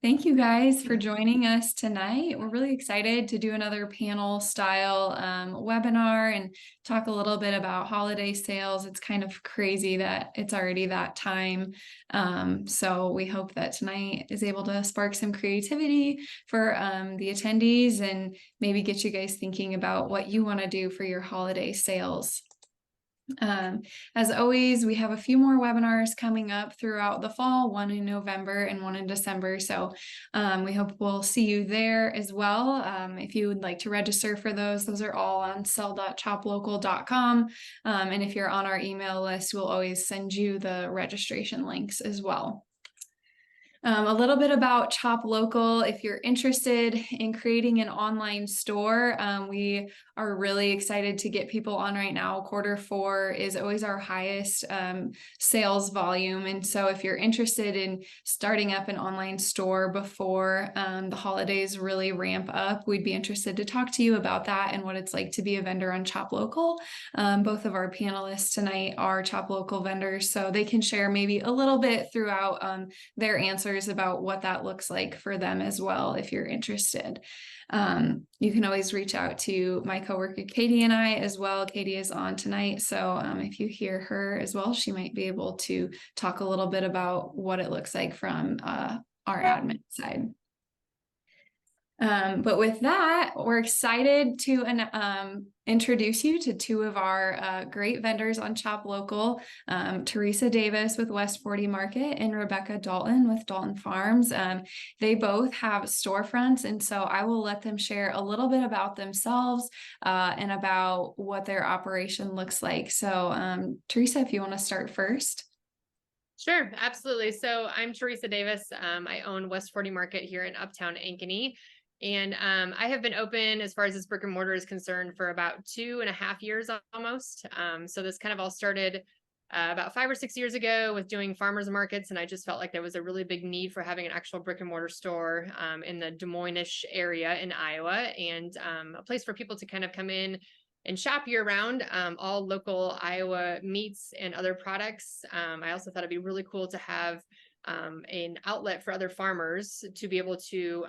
Thank you guys for joining us tonight. We're really excited to do another panel style webinar and talk a little bit about holiday sales. It's kind of crazy that it's already that time. So we hope that tonight is able to spark some creativity for the attendees and maybe get you guys thinking about what you want to do for your holiday sales. As always, we have a few more webinars coming up throughout the fall, one in November and one in December. So we hope we'll see you there as well. If you would like to register for those are all on sell.choplocal.com. And if you're on our email list, we'll always send you the registration links as well. A little bit about Chop Local. If you're interested in creating an online store, we are really excited to get people on right now. Quarter 4 is always our highest sales volume. And so if you're interested in starting up an online store before the holidays really ramp up, we'd be interested to talk to you about that and what it's like to be a vendor on Chop Local. Both of our panelists tonight are Chop Local vendors, so they can share maybe a little bit throughout their answers about what that looks like for them as well, if you're interested. You can always reach out to my coworker Katie and I as well. Katie is on tonight, so if you hear her as well, she might be able to talk a little bit about what it looks like from our admin side. But with that, we're excited to introduce you to two of our great vendors on Chop Local, Teressa Davis with West 40 Market and Rebecca Dalton with Dalton Farms. They both have storefronts, and so I will let them share a little bit about themselves and about what their operation looks like. So Teressa, if you want to start first. Sure, absolutely. So I'm Teressa Davis. I own West 40 Market here in Uptown Ankeny. And I have been open as far as this brick and mortar is concerned for about 2.5 years almost. So this kind of all started about 5 or 6 years ago with doing farmers markets. And I just felt like there was a really big need for having an actual brick and mortar store in the Des Moines-ish area in Iowa, and a place for people to kind of come in and shop year round, all local Iowa meats and other products. I also thought it'd be really cool to have an outlet for other farmers to be able to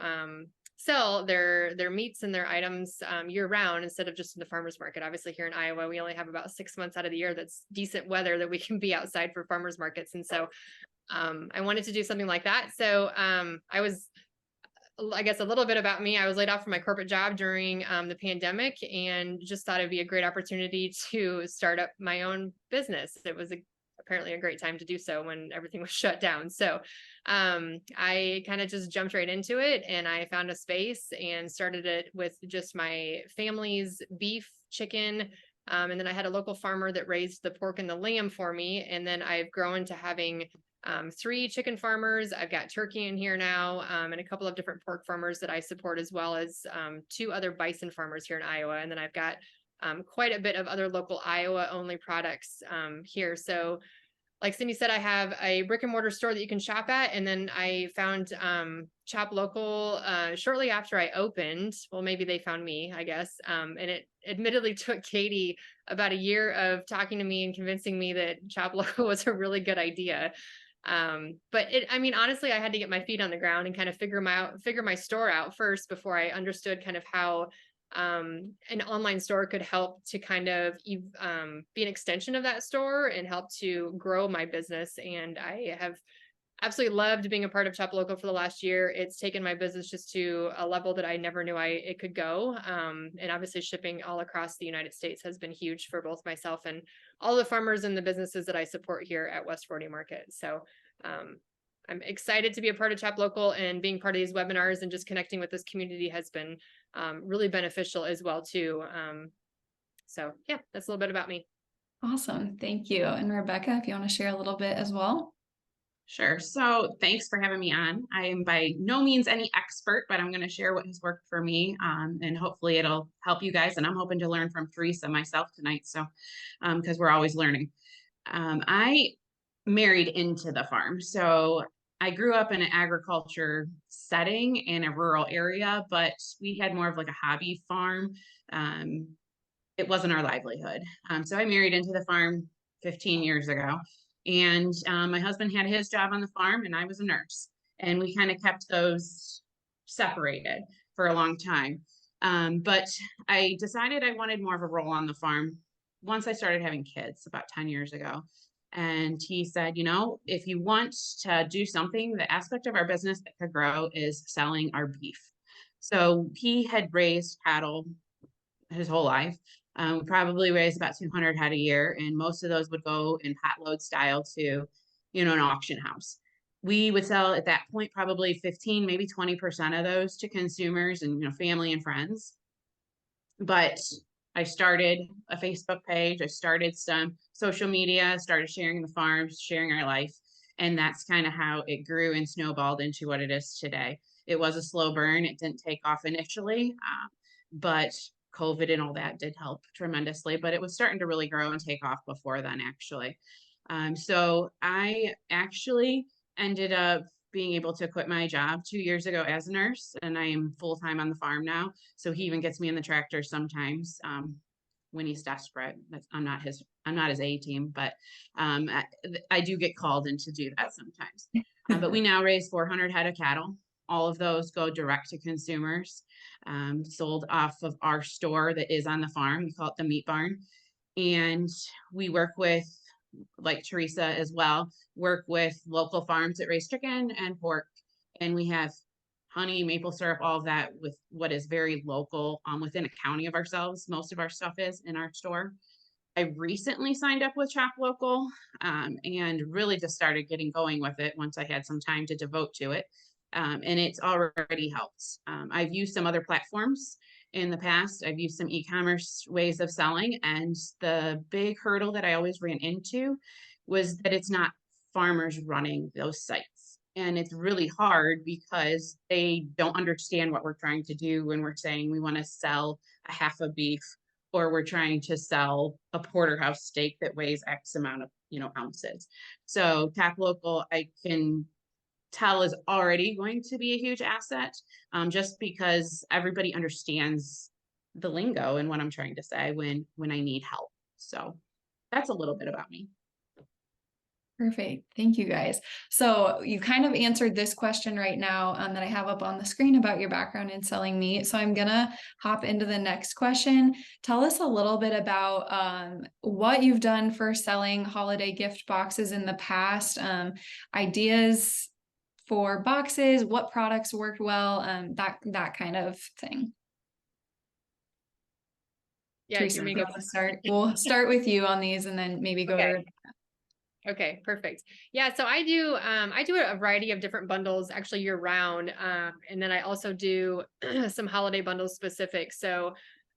sell their meats and their items year round instead of just in the farmers market. Obviously here in Iowa, we only have about 6 months out of the year that's decent weather that we can be outside for farmers markets. And so I wanted to do something like that. So I guess a little bit about me. I was laid off from my corporate job during the pandemic and just thought it'd be a great opportunity to start up my own business. It was apparently a great time to do so when everything was shut down. So I kind of just jumped right into it, and I found a space and started it with just my family's beef, chicken, and then I had a local farmer that raised the pork and the lamb for me. And then I've grown to having 3 chicken farmers. I've got turkey in here now, and a couple of different pork farmers that I support, as well as 2 other bison farmers here in Iowa. And then I've got quite a bit of other local Iowa only products here. So like Cindy said, I have a brick and mortar store that you can shop at. And then I found Chop Local shortly after I opened. Well, maybe they found me, I guess. And it admittedly took Katie about a year of talking to me and convincing me that Chop Local was a really good idea. But I mean, honestly, I had to get my feet on the ground and kind of figure my store out first before I understood kind of how an online store could help to kind of be an extension of that store and help to grow my business. And I have absolutely loved being a part of Chop Local for the last year. It's taken my business just to a level that I never knew it could go. And obviously shipping all across the United States has been huge for both myself and all the farmers and the businesses that I support here at West 40 Market. So I'm excited to be a part of Chop Local, and being part of these webinars and just connecting with this community has been really beneficial as well too. So yeah, that's a little bit about me. Awesome. Thank you. And Rebecca, if you want to share a little bit as well. Sure. So thanks for having me on. I am by no means any expert, but I'm going to share what has worked for me, and hopefully it'll help you guys. And I'm hoping to learn from Teressa myself tonight. So, because we're always learning. I married into the farm. So I grew up in an agriculture setting in a rural area, but we had more of like a hobby farm. It wasn't our livelihood. So I married into the farm 15 years ago. And my husband had his job on the farm, and I was a nurse. And we kind of kept those separated for a long time. But I decided I wanted more of a role on the farm once I started having kids about 10 years ago. And he said, you know, if you want to do something, the aspect of our business that could grow is selling our beef. So he had raised cattle his whole life. Probably raised about 200 head a year, and most of those would go in pot load style to, you know, an auction house. We would sell at that point probably 15, maybe 20% of those to consumers and, you know, family and friends. But I started a Facebook page, I started some social media, started sharing the farms, sharing our life. And that's kind of how it grew and snowballed into what it is today. It was a slow burn. It didn't take off initially, but COVID and all that did help tremendously. But it was starting to really grow and take off before then, actually. So I actually ended up being able to quit my job 2 years ago as a nurse, and I am full time on the farm now. So he even gets me in the tractor sometimes when he's desperate. I'm not his A team, but I do get called in to do that sometimes. But we now raise 400 head of cattle. All of those go direct to consumers, sold off of our store that is on the farm. We call it the Meat Barn, and we work with, like Teresa as well, work with local farms that raise chicken and pork. And we have honey, maple syrup, all of that with what is very local within a county of ourselves. Most of our stuff is in our store. I recently signed up with Shop Local and really just started getting going with it once I had some time to devote to it. And it's already helped. I've used some other platforms in the past. I've used some e-commerce ways of selling, and the big hurdle that I always ran into was that it's not farmers running those sites. And it's really hard because they don't understand what we're trying to do when we're saying we want to sell a half a beef, or we're trying to sell a porterhouse steak that weighs X amount of, you know, ounces. So Shop Local, I can tell, is already going to be a huge asset, just because everybody understands the lingo and what I'm trying to say when I need help. So that's a little bit about me. Perfect. Thank you guys. So you kind of answered this question right now that I have up on the screen about your background in selling meat. So I'm gonna hop into the next question. Tell us a little bit about what you've done for selling holiday gift boxes in the past, ideas for boxes, what products worked well, that kind of thing. Yeah, Teresa, you may you go want to start? We'll start with you on these and then maybe go Okay. to. Okay, perfect. Yeah, so I do a variety of different bundles actually year round. And then I also do some holiday bundles specific. So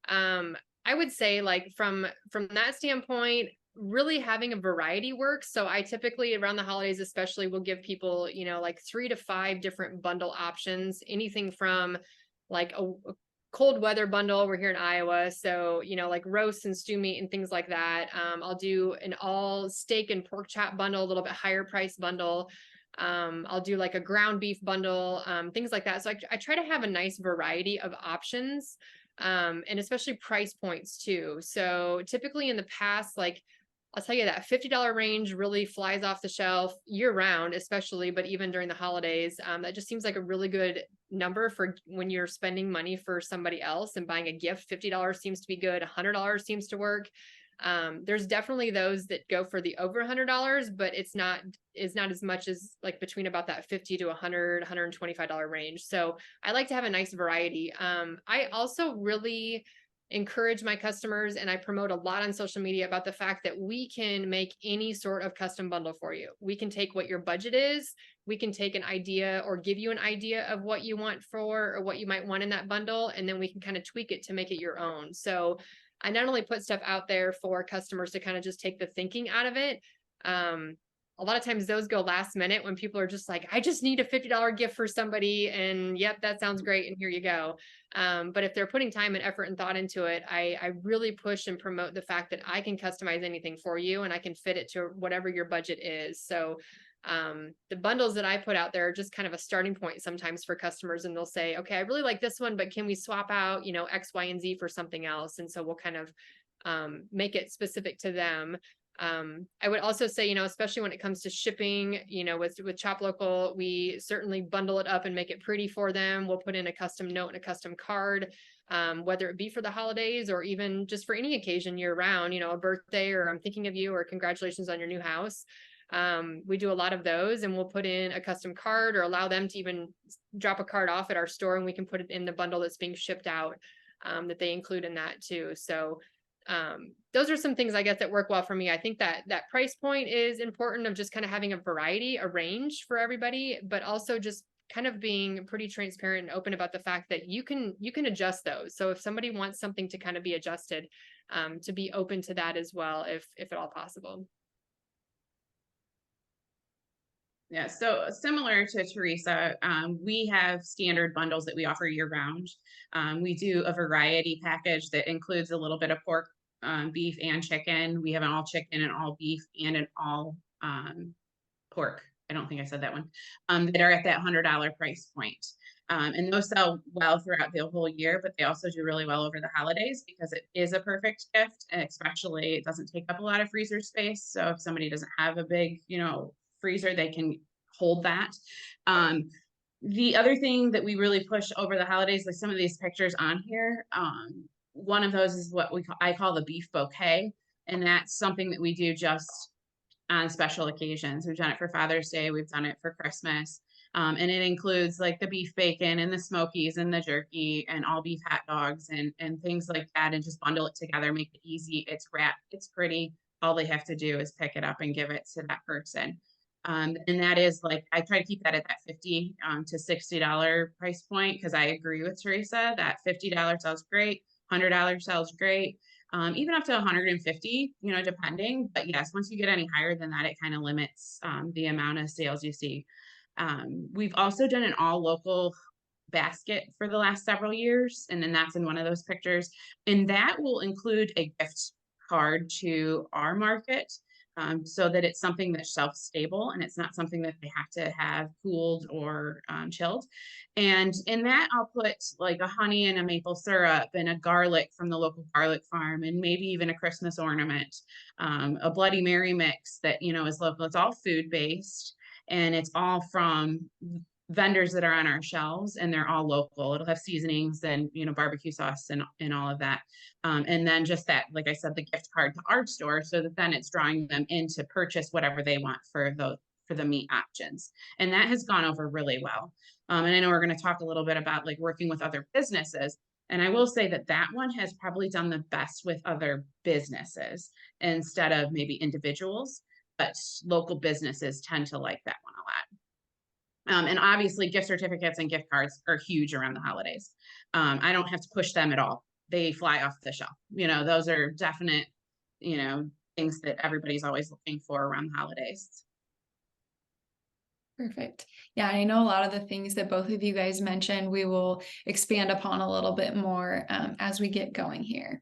I would say, like, from that standpoint, really having a variety works. So I typically around the holidays especially will give people, you know, like 3 to 5 different bundle options, anything from like a cold weather bundle. We're here in Iowa, so, you know, like roast and stew meat and things like that. I'll do an all steak and pork chop bundle, a little bit higher price bundle. I'll do like a ground beef bundle, things like that. So I try to have a nice variety of options, and especially price points too. So typically in the past, like, I'll tell you that $50 range really flies off the shelf year round, especially, but even during the holidays, that just seems like a really good number for when you're spending money for somebody else and buying a gift. $50 seems to be good. $100 seems to work. There's definitely those that go for the over $100, but it's not as much as like between about that $50 to $100, $125 range. So I like to have a nice variety. I also really encourage my customers, and I promote a lot on social media about the fact that we can make any sort of custom bundle for you. We can take what your budget is, we can take an idea or give you an idea of what you want for, or what you might want in that bundle, and then we can kind of tweak it to make it your own. So I not only put stuff out there for customers to kind of just take the thinking out of it. A lot of times those go last minute when people are just like, I just need a $50 gift for somebody, and yep, that sounds great, and here you go. But if they're putting time and effort and thought into it, I really push and promote the fact that I can customize anything for you, and I can fit it to whatever your budget is. So the bundles that I put out there are just kind of a starting point sometimes for customers, and they'll say, okay, I really like this one, but can we swap out, you know, X, Y, and Z for something else? And so we'll kind of make it specific to them. I would also say, especially when it comes to shipping, with Shop Local, we certainly bundle it up and make it pretty for them. We'll put in a custom note and a custom card, whether it be for the holidays or even just for any occasion year round, a birthday, or I'm thinking of you, or congratulations on your new house. We do a lot of those, and we'll put in a custom card or allow them to even drop a card off at our store, and we can put it in the bundle that's being shipped out, that they include in that too. So those are some things I guess that work well for me. I think that price point is important, of just kind of having a variety, a range for everybody, but also just kind of being pretty transparent and open about the fact that you can adjust those. So if somebody wants something to kind of be adjusted, to be open to that as well, if at all possible. Yeah, so similar to Teresa, we have standard bundles that we offer year round. We do a variety package that includes a little bit of pork, beef, and chicken. We have an all chicken, an all beef, and an all pork. I don't think I said that one. That are at that $100 price point. And those sell well throughout the whole year, but they also do really well over the holidays because it is a perfect gift, and especially it doesn't take up a lot of freezer space. So if somebody doesn't have a big, freezer, they can hold that. The other thing that we really push over the holidays, like some of these pictures on here, one of those is what I call the beef bouquet, and that's something that we do just on special occasions. We've done it for Father's Day, we've done it for Christmas, and it includes like the beef bacon and the smokies and the jerky and all beef hot dogs and things like that, and just bundle it together, make it easy. It's wrapped, it's pretty. All they have to do is pick it up and give it to that person. And that is like, I try to keep that at that $50 to $60 price point, because I agree with Teresa that $50 sells great, $100 sells great, even up to 150, depending. But yes, once you get any higher than that, it kind of limits the amount of sales you see. We've also done an all local basket for the last several years, and then that's in one of those pictures, and that will include a gift card to our market, so that it's something that's shelf stable and it's not something that they have to have cooled or chilled. And in that, I'll put like a honey and a maple syrup and a garlic from the local garlic farm, and maybe even a Christmas ornament, a Bloody Mary mix that is local. It's all food based, and it's all from vendors that are on our shelves, and they're all local. It'll have seasonings and barbecue sauce and all of that, and then just that, like I said, the gift card to our store, so that then it's drawing them in to purchase whatever they want for the meat options, and that has gone over really well. And I know we're going to talk a little bit about like working with other businesses, and I will say that that one has probably done the best with other businesses instead of maybe individuals, but local businesses tend to like that one a lot. And obviously gift certificates and gift cards are huge around the holidays. I don't have to push them at all. They fly off the shelf. Those are definite, things that everybody's always looking for around the holidays. Perfect. Yeah, I know a lot of the things that both of you guys mentioned, we will expand upon a little bit more as we get going here.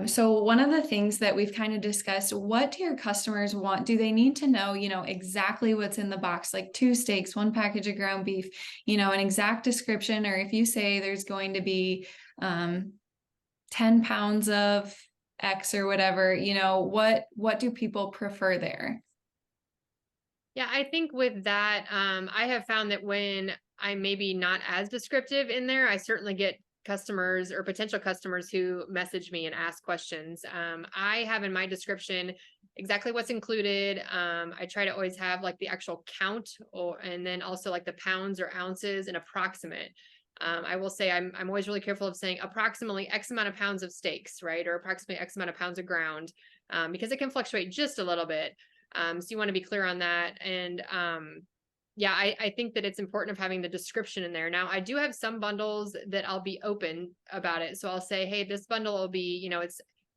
So one of the things that we've kind of discussed, what do your customers want? Do they need to know, exactly what's in the box, like 2 steaks, 1 package of ground beef, an exact description? Or if you say there's going to be 10 pounds of X or whatever, what do people prefer there? Yeah, I think with that, I have found that when I'm maybe not as descriptive in there, I certainly get customers or potential customers who message me and ask questions. I have in my description exactly what's included. I try to always have like the actual count, and then also like the pounds or ounces and approximate. I will say I'm always really careful of saying approximately X amount of pounds of steaks, right? Or approximately X amount of pounds of ground, because it can fluctuate just a little bit. So you want to be clear on that. And yeah, I think that it's important of having the description in there. Now, I do have some bundles that I'll be open about it. So I'll say, hey, this bundle will be,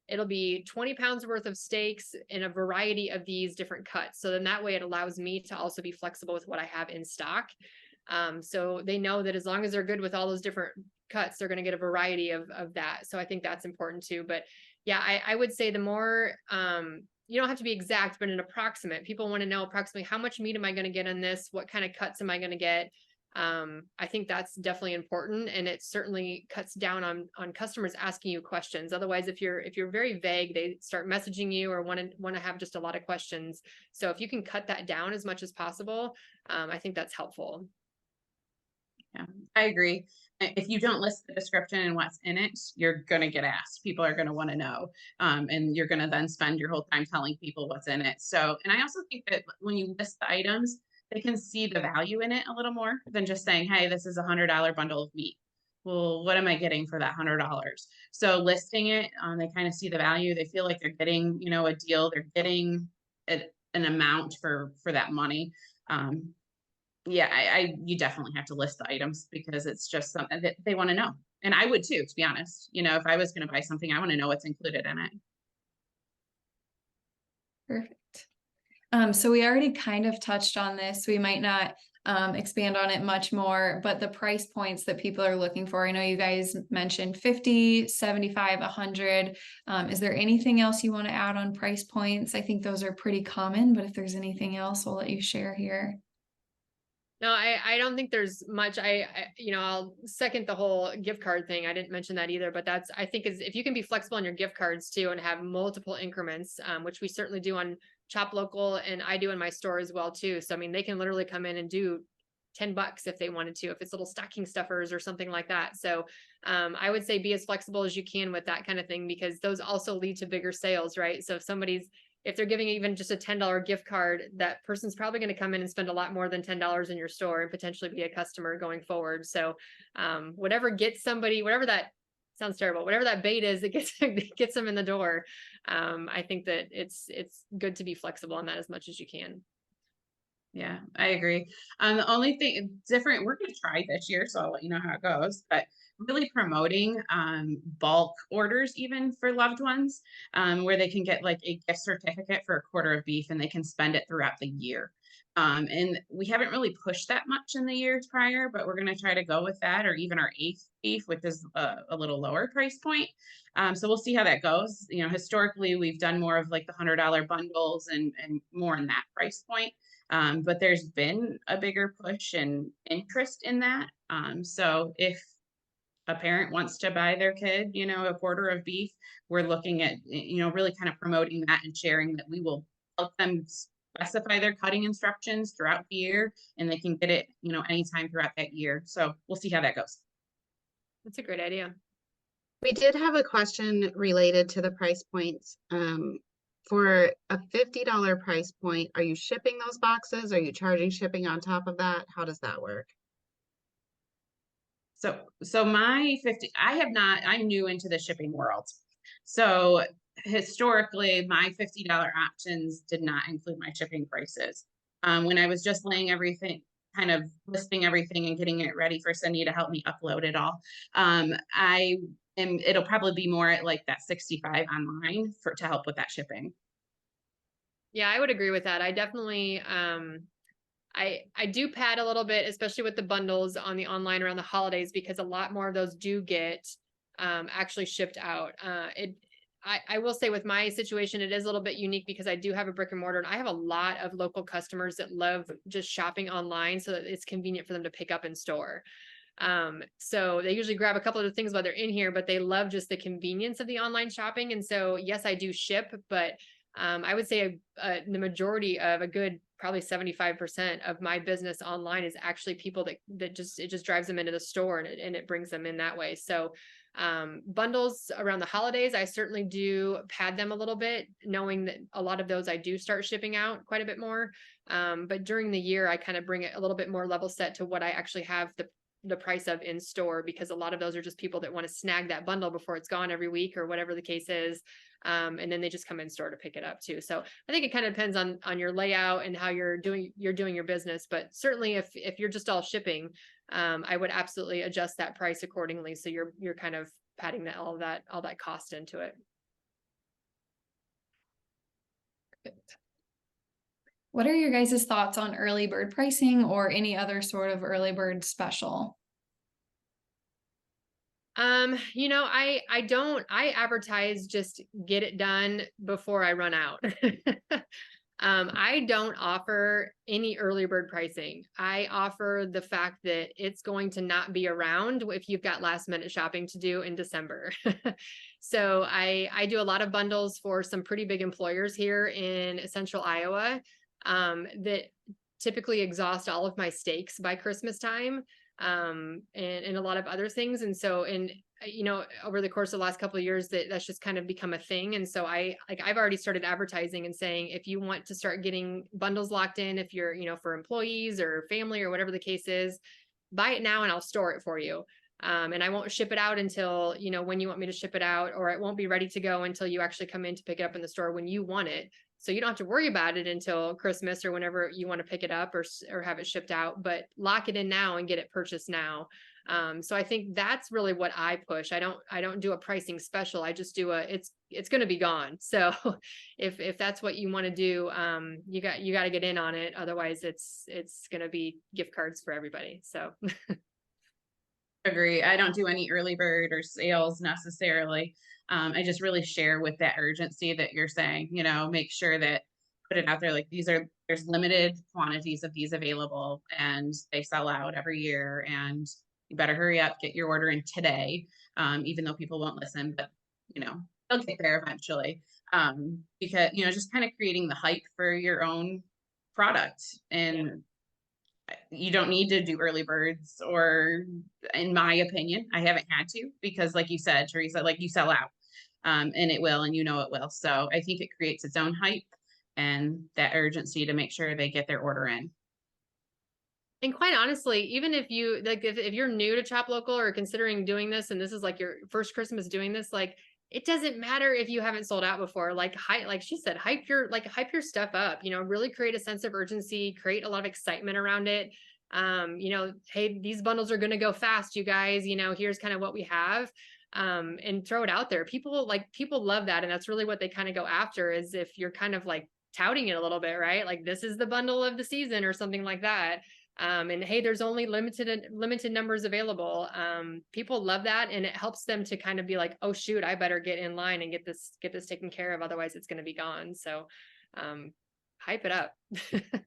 it'll be 20 pounds worth of steaks in a variety of these different cuts. So then that way it allows me to also be flexible with what I have in stock. So they know that as long as they're good with all those different cuts, they're going to get a variety of that. So I think that's important too. But yeah, I would say the more, you don't have to be exact, but an approximate. People want to know approximately how much meat am I going to get on this? What kind of cuts am I going to get? I think that's definitely important, and it certainly cuts down on customers asking you questions. Otherwise, if you're very vague, they start messaging you or want to have just a lot of questions. So if you can cut that down as much as possible, I think that's helpful. Yeah, I agree. If you don't list the description and what's in it, you're going to get asked. People are going to want to know. And you're going to then spend your whole time telling people what's in it. So, and I also think that when you list the items, they can see the value in it a little more than just saying, hey, this is $100 bundle of meat. Well, what am I getting for that $100? So listing it, they kind of see the value. They feel like they're getting, a deal. They're getting an amount for that money. Yeah, you definitely have to list the items because it's just something that they want to know. And I would too, to be honest. If I was going to buy something, I want to know what's included in it. Perfect. So we already kind of touched on this. We might not expand on it much more, but the price points that people are looking for. I know you guys mentioned 50, 75, 100. Is there anything else you want to add on price points? I think those are pretty common, but if there's anything else, we'll let you share here. No, I don't think there's much. I'll second the whole gift card thing. I didn't mention that either, but I think is if you can be flexible on your gift cards too and have multiple increments, which we certainly do on Shop Local and I do in my store as well too. So, I mean, they can literally come in and do $10 if they wanted to, if it's little stocking stuffers or something like that. So, I would say be as flexible as you can with that kind of thing, because those also lead to bigger sales, right? So if they're giving even just a $10 gift card, that person's probably going to come in and spend a lot more than $10 in your store and potentially be a customer going forward. So whatever that sounds terrible, whatever that bait is that gets them in the door. I think that it's good to be flexible on that as much as you can. Yeah, I agree. The only thing different, we're going to try this year, so I'll let you know how it goes, but really promoting bulk orders even for loved ones, where they can get like a gift certificate for a quarter of beef and they can spend it throughout the year. And we haven't really pushed that much in the years prior, but we're going to try to go with that, or even our eighth beef, which is a little lower price point. So we'll see how that goes. Historically, we've done more of like the $100 bundles and more in that price point. But there's been a bigger push and interest in that. So if a parent wants to buy their kid, a quarter of beef, we're looking at, really kind of promoting that and sharing that we will help them specify their cutting instructions throughout the year, and they can get it, anytime throughout that year. So we'll see how that goes. That's a great idea. We did have a question related to the price points. For a $50 price point, are you shipping those boxes? Are you charging shipping on top of that? How does that work? So my 50, I'm new into the shipping world. So historically, my $50 options did not include my shipping prices. When I was just laying everything, kind of listing everything and getting it ready for Cindy to help me upload it all, it'll probably be more at like that 65 online to help with that shipping. Yeah, I would agree with that. I definitely, I do pad a little bit, especially with the bundles on the online around the holidays, because a lot more of those do get actually shipped out. I will say with my situation, it is a little bit unique because I do have a brick and mortar and I have a lot of local customers that love just shopping online so that it's convenient for them to pick up in store. So they usually grab a couple of things while they're in here, but they love just the convenience of the online shopping. And so, yes, I do ship, but I would say the majority of a good probably 75% of my business online is actually people that just drives them into the store and it brings them in that way. So bundles around the holidays, I certainly do pad them a little bit, knowing that a lot of those I do start shipping out quite a bit more. But during the year, I kind of bring it a little bit more level set to what I actually have the price of in store, because a lot of those are just people that want to snag that bundle before it's gone every week or whatever the case is. And then they just come in store to pick it up too. So I think it kind of depends on your layout and how you're doing your business. But certainly if you're just all shipping, I would absolutely adjust that price accordingly. So you're kind of padding all that cost into it. Perfect. What are your guys' thoughts on early bird pricing or any other sort of early bird special? I advertise just get it done before I run out. I don't offer any early bird pricing. I offer the fact that it's going to not be around if you've got last minute shopping to do in December. So I do a lot of bundles for some pretty big employers here in central Iowa that typically exhaust all of my steaks by Christmas time, and a lot of other things. And so, over the course of the last couple of years, that's just kind of become a thing. And so I've already started advertising and saying, if you want to start getting bundles locked in, if you're, for employees or family or whatever the case is, buy it now and I'll store it for you. And I won't ship it out until, when you want me to ship it out, or it won't be ready to go until you actually come in to pick it up in the store when you want it. So you don't have to worry about it until Christmas or whenever you want to pick it up or have it shipped out, but lock it in now and get it purchased now. So I think that's really what I push. I don't do a pricing special. I just do it's going to be gone. So if that's what you want to do, you got to get in on it. Otherwise it's going to be gift cards for everybody. So Agree. I don't do any early bird or sales necessarily. I just really share with that urgency that you're saying, make sure that put it out there. Like there's limited quantities of these available and they sell out every year, and you better hurry up, get your order in today. Even though people won't listen, but they'll get there eventually. Because, just kind of creating the hype for your own product. And you don't need to do early birds, or in my opinion, I haven't had to, because like you said, Teresa, like you sell out, and it will, and it will. So I think it creates its own hype and that urgency to make sure they get their order in. And quite honestly, even if you if you're new to Chop Local or considering doing this, and this is like your first Christmas doing this, like it doesn't matter if you haven't sold out before. Like she said, hype your stuff up, really create a sense of urgency, create a lot of excitement around it. Hey, these bundles are going to go fast, you guys, here's kind of what we have. And throw it out there. People love that. And that's really what they kind of go after, is if you're kind of like touting it a little bit, right? Like this is the bundle of the season or something like that. And hey, there's only limited numbers available. People love that, and it helps them to kind of be like, oh shoot, I better get in line and get this taken care of, otherwise it's going to be gone. So hype it up.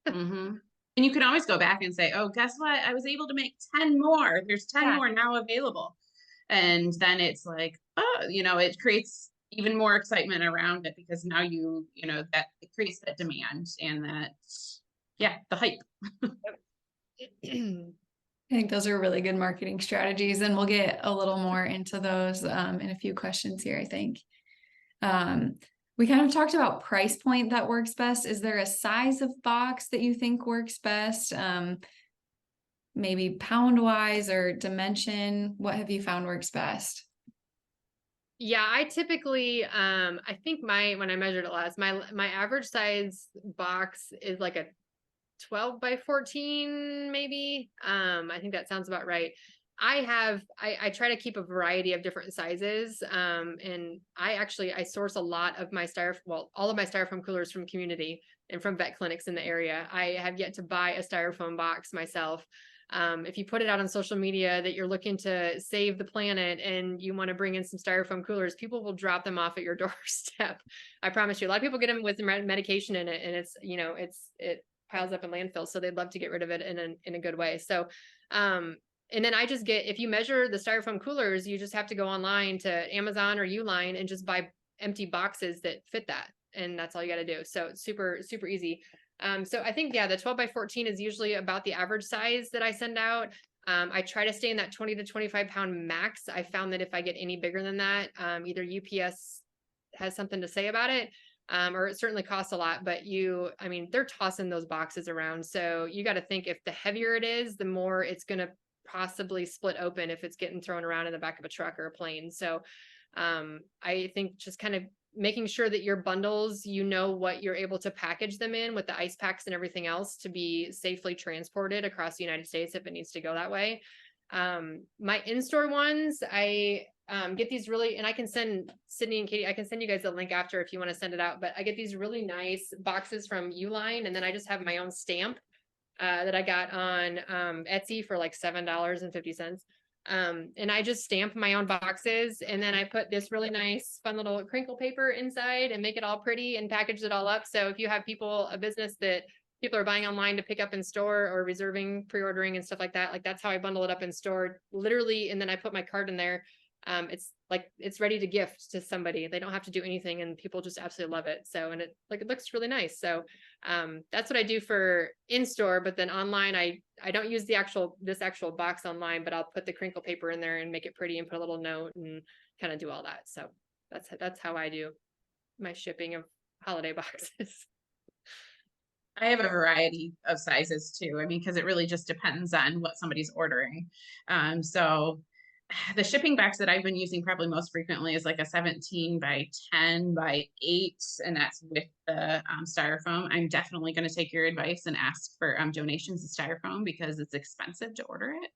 Mm-hmm. And you can always go back and say, oh, guess what, I was able to make 10 more, there's 10 more now available. And then it's like, oh, it creates even more excitement around it, because now that it creates that demand and that, the hype. I think those are really good marketing strategies, and we'll get a little more into those in a few questions here, I think. We kind of talked about price point that works best. Is there a size of box that you think works best? Maybe pound wise or dimension? What have you found works best? Yeah, I typically, I think when I measured it last, my average size box is like a 12 by 14, maybe. I think that sounds about right. I try to keep a variety of different sizes. And I source a lot of my all of my styrofoam coolers from community and from vet clinics in the area. I have yet to buy a styrofoam box myself. If you put it out on social media that you're looking to save the planet and you want to bring in some styrofoam coolers, people will drop them off at your doorstep. I promise you. A lot of people get them with medication in it, and it piles up in landfills, so they'd love to get rid of it in a good way. So, and then if you measure the styrofoam coolers, you just have to go online to Amazon or Uline and just buy empty boxes that fit that. And that's all you got to do. So it's super, super easy. So I think, the 12 by 14 is usually about the average size that I send out. I try to stay in that 20 to 25 pound max. I found that if I get any bigger than that, either UPS has something to say about it, or it certainly costs a lot, but they're tossing those boxes around. So you got to think, if the heavier it is, the more it's going to possibly split open if it's getting thrown around in the back of a truck or a plane. So I think just kind of making sure that your bundles, what you're able to package them in with the ice packs and everything else to be safely transported across the United States if it needs to go that way. My in-store ones, I get these really, and I can send Sydney and Katie, I can send you guys a link after if you want to send it out, but I get these really nice boxes from Uline, and then I just have my own stamp that I got on Etsy for like $7.50. And I just stamp my own boxes, and then I put this really nice, fun little crinkle paper inside and make it all pretty and package it all up. So if you have a business that people are buying online to pick up in store or reserving, pre-ordering and stuff like that, like that's how I bundle it up in store, literally. And then I put my card in there. It's like, it's ready to gift to somebody. They don't have to do anything, and people just absolutely love it. So, and it looks really nice. So, that's what I do for in store, but then online, I don't use this actual box online, but I'll put the crinkle paper in there and make it pretty and put a little note and kind of do all that. So that's how I do my shipping of holiday boxes. I have a variety of sizes too. I mean, because it really just depends on what somebody's ordering. So the shipping box that I've been using probably most frequently is like a 17 by 10 by 8, and that's with the styrofoam. I'm definitely going to take your advice and ask for donations of styrofoam because it's expensive to order it.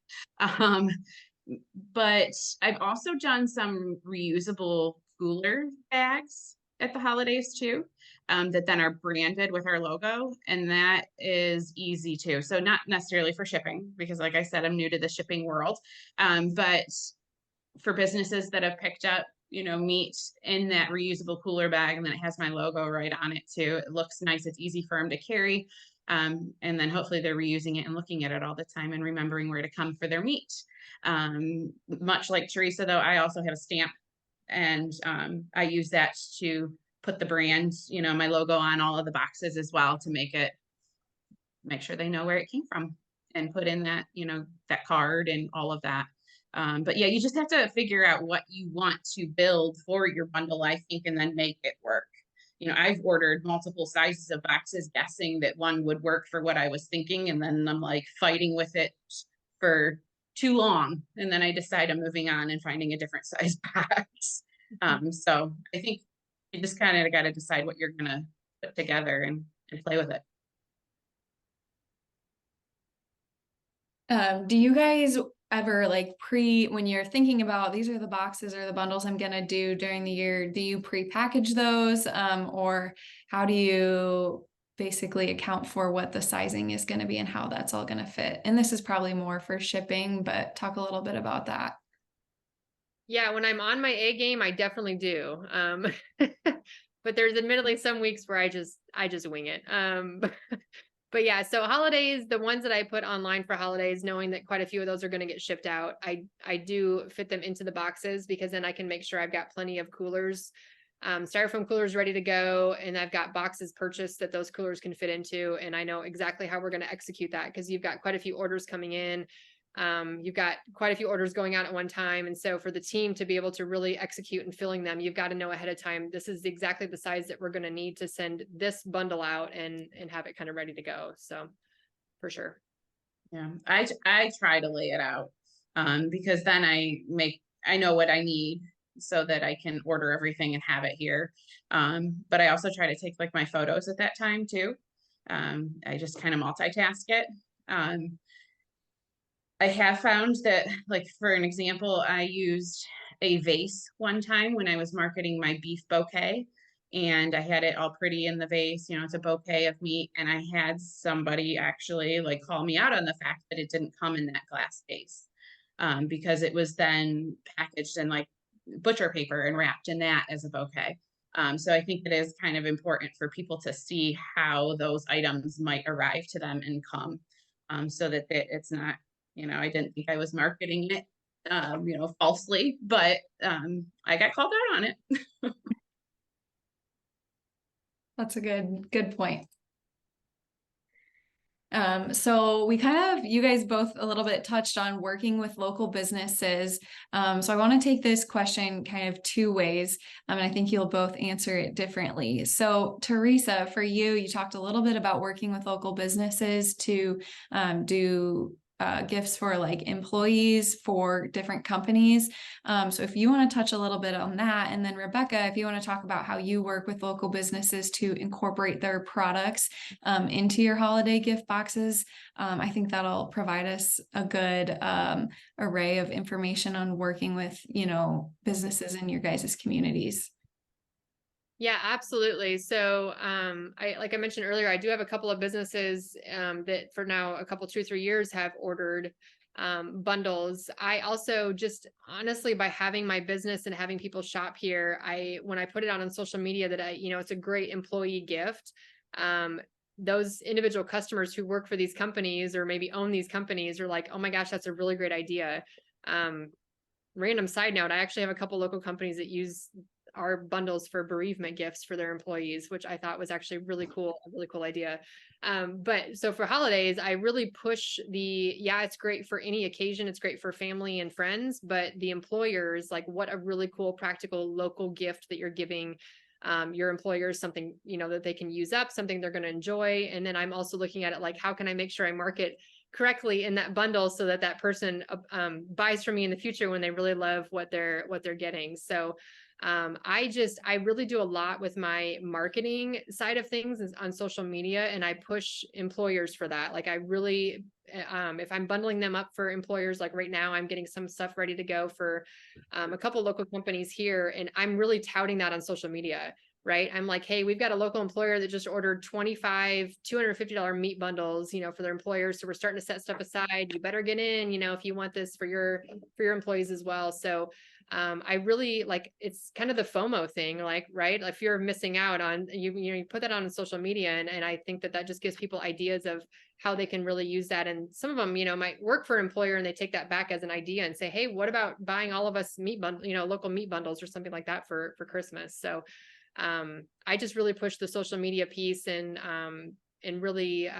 But I've also done some reusable cooler bags at the holidays too, that then are branded with our logo, and that is easy too. So not necessarily for shipping, because like I said, I'm new to the shipping world, but for businesses that have picked up, meat in that reusable cooler bag, and then it has my logo right on it too. It looks nice. It's easy for them to carry. And then hopefully they're reusing it and looking at it all the time and remembering where to come for their meat. Much like Teresa, though, I also have a stamp, and I use that to put the brand, my logo on all of the boxes as well, to make sure they know where it came from, and put in that, that card and all of that. But yeah, you just have to figure out what you want to build for your bundle, I think, and then make it work. I've ordered multiple sizes of boxes, guessing that one would work for what I was thinking, and then I'm like fighting with it for too long, and then I decide I'm moving on and finding a different size box. So I think you just kind of got to decide what you're gonna put together and play with it. Do you guys ever like when you're thinking about these are the boxes or the bundles I'm gonna do during the year, do you pre-package those? Or how do you basically account for what the sizing is gonna be and how that's all gonna fit? And this is probably more for shipping, but talk a little bit about that. Yeah, when I'm on my A game, I definitely do. But there's admittedly some weeks where I just wing it. But yeah, so holidays, the ones that I put online for holidays, knowing that quite a few of those are going to get shipped out, I do fit them into the boxes, because then I can make sure I've got plenty of coolers, styrofoam coolers ready to go, and I've got boxes purchased that those coolers can fit into, and I know exactly how we're going to execute that, because you've got quite a few orders coming in. You've got quite a few orders going out at one time. And so for the team to be able to really execute and filling them, you've got to know ahead of time, this is exactly the size that we're going to need to send this bundle out and have it kind of ready to go. So for sure. Yeah, I try to lay it out, because then I know what I need, so that I can order everything and have it here. But I also try to take like my photos at that time too. I just kind of multitask it. I have found that, like, for an example, I used a vase one time when I was marketing my beef bouquet, and I had it all pretty in the vase, it's a bouquet of meat. And I had somebody actually like call me out on the fact that it didn't come in that glass vase, because it was then packaged in like butcher paper and wrapped in that as a bouquet. So I think it is kind of important for people to see how those items might arrive to them and come, so that it's not, I didn't think I was marketing it, falsely, but I got called out on it. That's a good point. So you guys both a little bit touched on working with local businesses. So I want to take this question kind of two ways. And I think you'll both answer it differently. So Teresa, for you talked a little bit about working with local businesses to do gifts for like employees for different companies. So if you want to touch a little bit on that, and then Rebecca, if you want to talk about how you work with local businesses to incorporate their products into your holiday gift boxes, I think that'll provide us a good array of information on working with, businesses in your guys' communities. Yeah, absolutely. So, like I mentioned earlier, I do have a couple of businesses that for now, 2 or 3 years have ordered bundles. I also just honestly, by having my business and having people shop here, when I put it out on social media that it's a great employee gift. Those individual customers who work for these companies or maybe own these companies are like, oh my gosh, that's a really great idea. Random side note, I actually have a couple local companies that use our bundles for bereavement gifts for their employees, which I thought was actually a really cool idea. But so for holidays, I really push it's great for any occasion. It's great for family and friends, but the employers, like, what a really cool, practical local gift that you're giving your employers, something, that they can use up, something they're going to enjoy. And then I'm also looking at it like, how can I make sure I market correctly in that bundle so that that person buys from me in the future when they really love what they're getting. So I really do a lot with my marketing side of things on social media, and I push employers for that. Like I really, if I'm bundling them up for employers, like right now, I'm getting some stuff ready to go for a couple local companies here, and I'm really touting that on social media. Right. I'm like, hey, we've got a local employer that just ordered 25 $250 meat bundles, for their employers. So we're starting to set stuff aside. You better get in, if you want this for your employees as well. So I really like, it's kind of the FOMO thing, like, right. If you're missing out on, you put that on social media. And I think that just gives people ideas of how they can really use that. And some of them, might work for an employer and they take that back as an idea and say, hey, what about buying all of us meat bundle, local meat bundles or something like that for Christmas. So I just really push the social media piece and really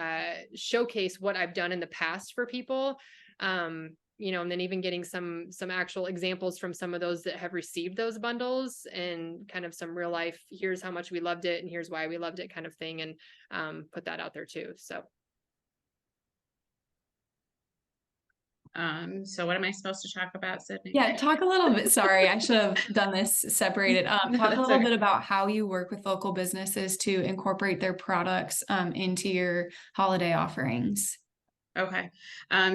showcase what I've done in the past for people. And then even getting some actual examples from some of those that have received those bundles and kind of some real life, here's how much we loved it and here's why we loved it kind of thing, and put that out there too. So what am I supposed to talk about, Sydney? Yeah, talk a little bit. Sorry, I should have done this separated. No, Talk a that's little okay. bit about how you work with local businesses to incorporate their products into your holiday offerings. Okay.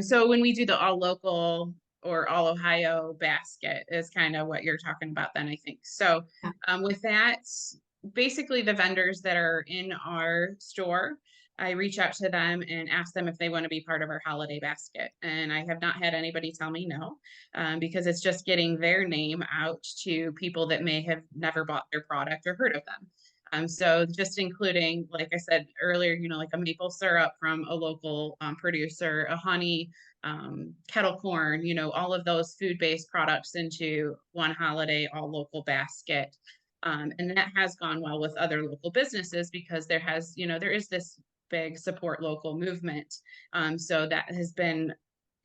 So when we do the all local or all Ohio basket is kind of what you're talking about then, I think. So with that, basically the vendors that are in our store, I reach out to them and ask them if they want to be part of our holiday basket. And I have not had anybody tell me no, because it's just getting their name out to people that may have never bought their product or heard of them. So just including, like I said earlier, like a maple syrup from a local producer, a honey, kettle corn, all of those food-based products into one holiday all local basket. And that has gone well with other local businesses because there is this big support local movement. So that has been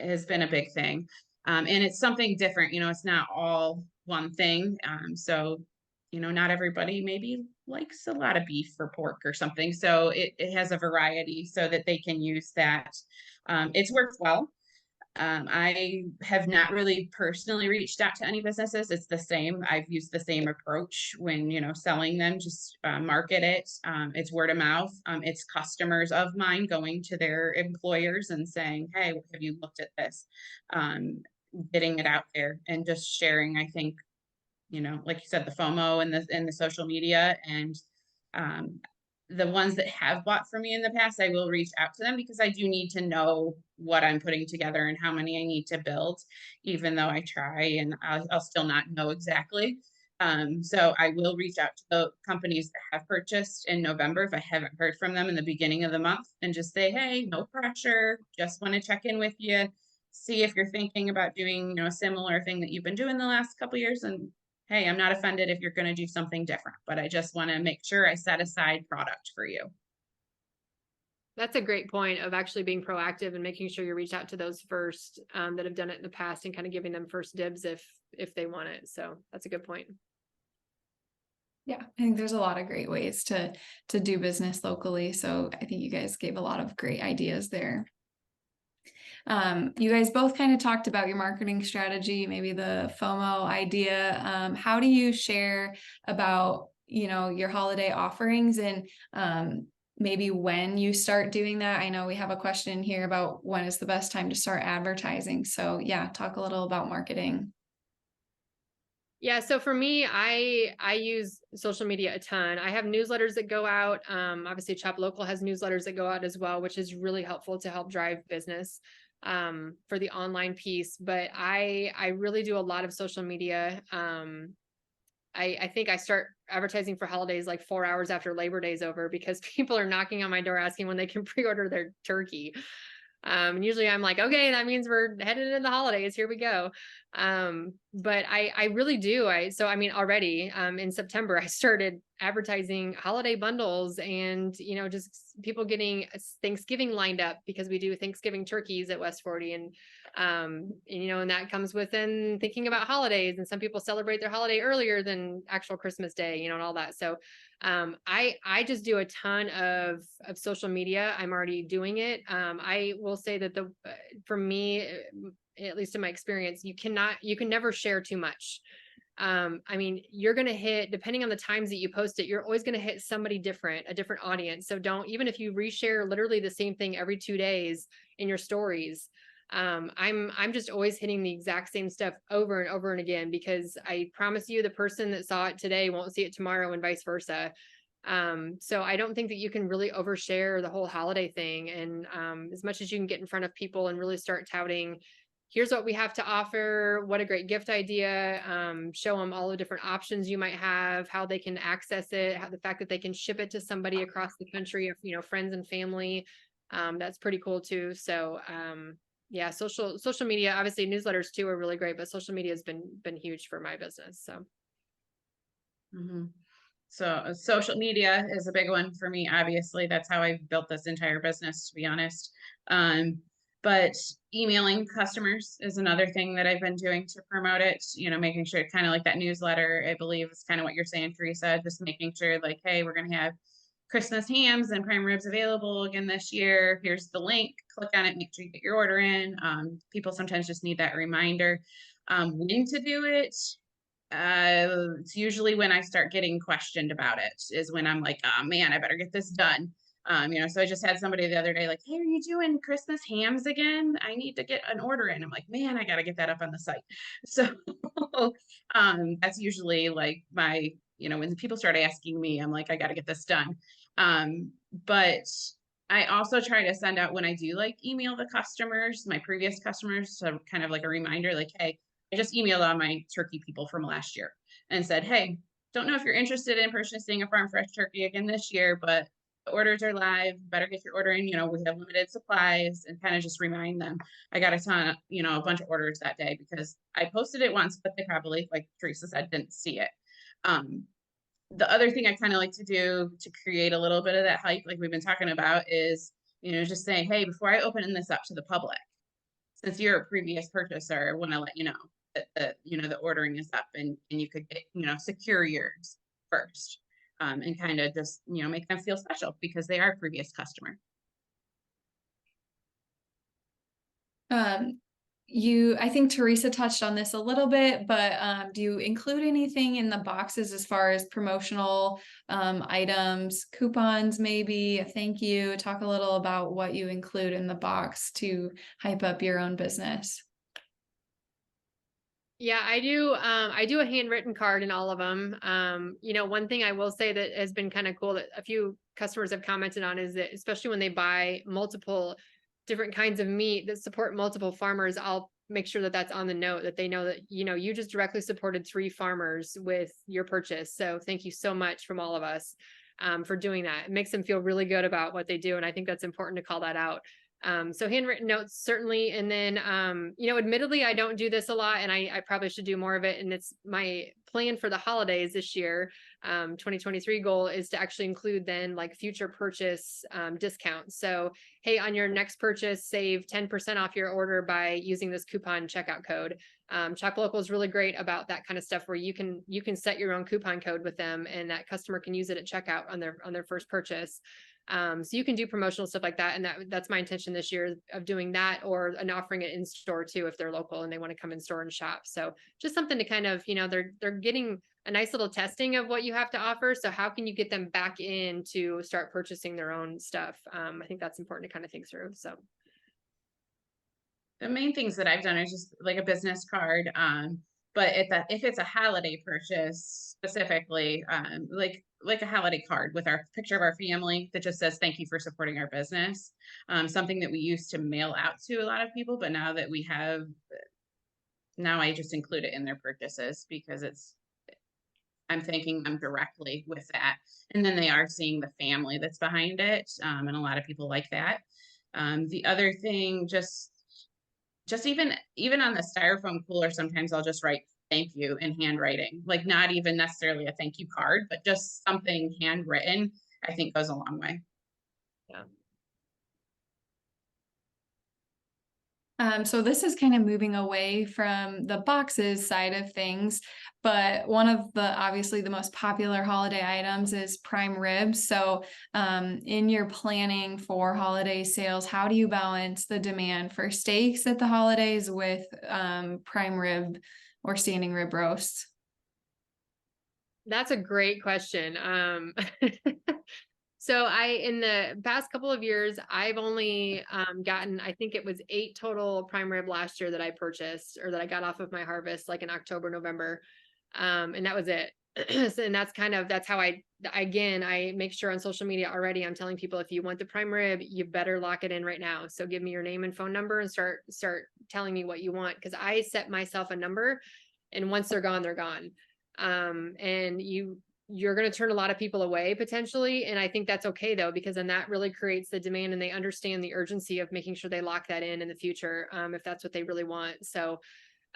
a big thing. And it's something different, it's not all one thing. So not everybody maybe likes a lot of beef or pork or something. So it has a variety so that they can use that. It's worked well. I have not really personally reached out to any businesses. It's the same. I've used the same approach when, selling them, just market it. It's word of mouth. It's customers of mine going to their employers and saying, hey, have you looked at this? Getting it out there and just sharing, I think, like you said, the FOMO and the social media, and the ones that have bought from me in the past, I will reach out to them because I do need to know what I'm putting together and how many I need to build, even though I try and I'll still not know exactly. So I will reach out to the companies that have purchased in November if I haven't heard from them in the beginning of the month and just say, hey, no pressure, just want to check in with you, see if you're thinking about doing, a similar thing that you've been doing the last couple of years. And hey, I'm not offended if you're going to do something different, but I just want to make sure I set aside product for you. That's a great point of actually being proactive and making sure you reach out to those first that have done it in the past and kind of giving them first dibs if they want it. So that's a good point. Yeah, I think there's a lot of great ways to do business locally. So I think you guys gave a lot of great ideas there. You guys both kind of talked about your marketing strategy, maybe the FOMO idea. How do you share about, your holiday offerings and maybe when you start doing that? I know we have a question here about when is the best time to start advertising. So yeah, talk a little about marketing. Yeah. So for me, I use social media a ton. I have newsletters that go out. Obviously Shop Local has newsletters that go out as well, which is really helpful to help drive business. for the online piece, but I really do a lot of social media. I think I start advertising for holidays like 4 hours after Labor Day's over because people are knocking on my door asking when they can pre-order their turkey. And usually I'm like, okay, that means we're headed into the holidays. Here we go. But I really do. I mean, already, in September, I started advertising holiday bundles and, just people getting Thanksgiving lined up because we do Thanksgiving turkeys at West 40. And that comes within thinking about holidays, and some people celebrate their holiday earlier than actual Christmas Day, and all that. So I just do a ton of social media. I'm already doing it. I will say that for me, at least in my experience, you can never share too much. I mean, you're going to hit, depending on the times that you post it, you're always going to hit somebody different, a different audience. So even if you reshare literally the same thing every 2 days in your stories, I'm just always hitting the exact same stuff over and over and again, because I promise you the person that saw it today won't see it tomorrow and vice versa. So I don't think that you can really overshare the whole holiday thing. And as much as you can get in front of people and really start touting, here's what we have to offer, what a great gift idea, show them all the different options you might have, how they can access it, how the fact that they can ship it to somebody across the country, if friends and family, that's pretty cool too. So yeah, social media, obviously newsletters too are really great, but social media has been huge for my business. So. Mm-hmm. So social media is a big one for me. Obviously, that's how I built this entire business, to be honest. But emailing customers is another thing that I've been doing to promote it, making sure kind of like that newsletter, I believe is kind of what you're saying, Teresa, just making sure like, hey, we're going to have Christmas hams and prime ribs available again this year. Here's the link, click on it, make sure you get your order in. People sometimes just need that reminder. When to do it. It's usually when I start getting questioned about it is when I'm like, oh man, I better get this done. So I just had somebody the other day like, hey, are you doing Christmas hams again? I need to get an order in. I'm like, man, I got to get that up on the site. So that's usually like when people start asking me, I'm like, I got to get this done. But I also try to send out when I do like email the customers, my previous customers, so kind of like a reminder, like, hey, I just emailed all my turkey people from last year and said, hey, don't know if you're interested in purchasing a farm fresh turkey again this year, but the orders are live, better get your order in, we have limited supplies, and kind of just remind them. I got a ton, a bunch of orders that day because I posted it once, but they probably, like Teresa said, didn't see it. The other thing I kind of like to do to create a little bit of that hype, like we've been talking about, is, just saying, hey, before I open this up to the public, since you're a previous purchaser, I want to let you know that the ordering is up and you could get, secure yours first, and kind of just, make them feel special because they are a previous customer. I think Teresa touched on this a little bit, but do you include anything in the boxes as far as promotional items, coupons, maybe a thank you? Talk a little about what you include in the box to hype up your own business. Yeah, I do. I do a handwritten card in all of them. One thing I will say that has been kind of cool that a few customers have commented on is that, especially when they buy multiple different kinds of meat that support multiple farmers, I'll make sure that that's on the note, that they know that, you just directly supported 3 farmers with your purchase. So thank you so much from all of us for doing that. It makes them feel really good about what they do. And I think that's important to call that out. So handwritten notes, certainly. And then, admittedly, I don't do this a lot and I probably should do more of it. And it's my plan for the holidays this year. 2023 goal is to actually include then like future purchase discounts. So, hey, on your next purchase, save 10% off your order by using this coupon checkout code. Shop Local is really great about that kind of stuff where you can set your own coupon code with them and that customer can use it at checkout on their first purchase. So you can do promotional stuff like that. And that's my intention this year of doing that, or offering it in store too, if they're local and they want to come in store and shop. So just something to kind of, they're getting a nice little testing of what you have to offer. So how can you get them back in to start purchasing their own stuff? I think that's important to kind of think through. So the main things that I've done is just like a business card. But if it's a holiday purchase specifically, like a holiday card with our picture of our family that just says, thank you for supporting our business. Something that we used to mail out to a lot of people, but now that we have, now I just include it in their purchases because I'm thanking them directly with that. And then they are seeing the family that's behind it. And a lot of people like that. The other thing, just even on the styrofoam cooler, sometimes I'll just write thank you in handwriting, like not even necessarily a thank you card, but just something handwritten, I think goes a long way. Yeah. So this is kind of moving away from the boxes side of things, but one of the obviously the most popular holiday items is prime ribs. So in your planning for holiday sales, how do you balance the demand for steaks at the holidays with prime rib or standing rib roasts? That's a great question. So in the past couple of years, I've only gotten, I think it was 8 total prime rib last year that I purchased or that I got off of my harvest, like in October, November. And that was it. And that's how I make sure on social media already, I'm telling people, if you want the prime rib, you better lock it in right now. So give me your name and phone number and start telling me what you want. Cause I set myself a number and once they're gone, they're gone. And you're going to turn a lot of people away potentially. And I think that's okay though, because then that really creates the demand and they understand the urgency of making sure they lock that in the future. If that's what they really want. So,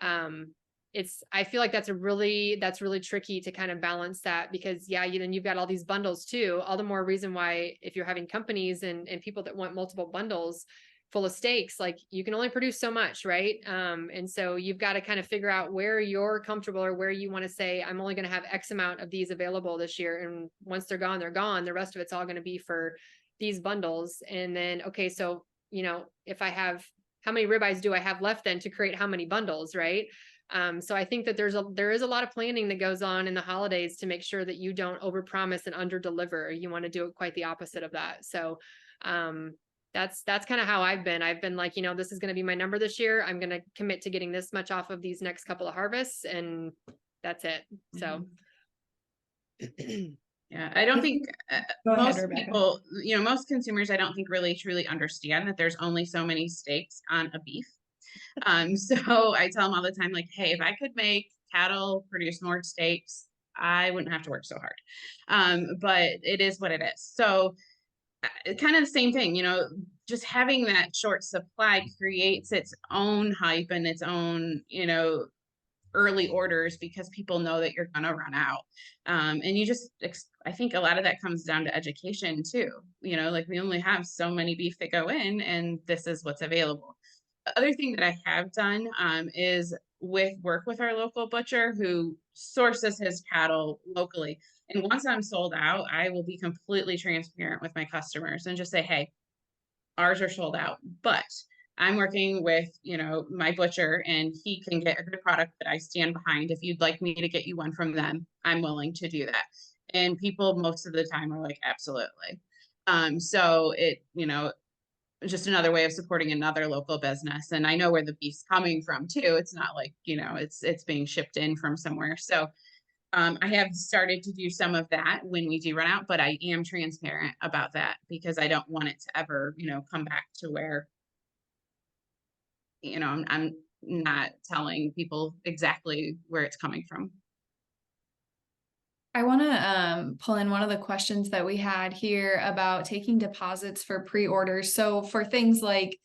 I feel like that's really tricky to kind of balance that because then you've got all these bundles too. All the more reason why, if you're having companies and people that want multiple bundles full of steaks, like you can only produce so much, right? And so you've got to kind of figure out where you're comfortable or where you want to say, I'm only going to have X amount of these available this year. And once they're gone, they're gone. The rest of it's all going to be for these bundles. And then, okay, so, if I have, how many ribeyes do I have left then to create how many bundles, right? So I think that there is a lot of planning that goes on in the holidays to make sure that you don't overpromise and underdeliver. You want to do it quite the opposite of that. So, that's kind of how I've been like, this is going to be my number this year. I'm going to commit to getting this much off of these next couple of harvests and that's it. So. Yeah, I don't think most Rebecca. people, most consumers, I don't think really truly understand that there's only so many steaks on a beef. So I tell them all the time, like, hey, if I could make cattle produce more steaks, I wouldn't have to work so hard. But it is what it is. So kind of the same thing, just having that short supply creates its own hype and its own, early orders because people know that you're going to run out. And I think a lot of that comes down to education too. Like we only have so many beef that go in and this is what's available. The other thing that I have done is work with our local butcher who sources his cattle locally. And once I'm sold out, I will be completely transparent with my customers and just say, hey, ours are sold out, but I'm working with, my butcher and he can get a good product that I stand behind. If you'd like me to get you one from them, I'm willing to do that. And people most of the time are like, absolutely. So it, just another way of supporting another local business. And I know where the beef's coming from too. It's not like, it's being shipped in from somewhere. So I have started to do some of that when we do run out, but I am transparent about that because I don't want it to ever, come back to where, I'm not telling people exactly where it's coming from. I want to pull in one of the questions that we had here about taking deposits for pre-orders. So for things like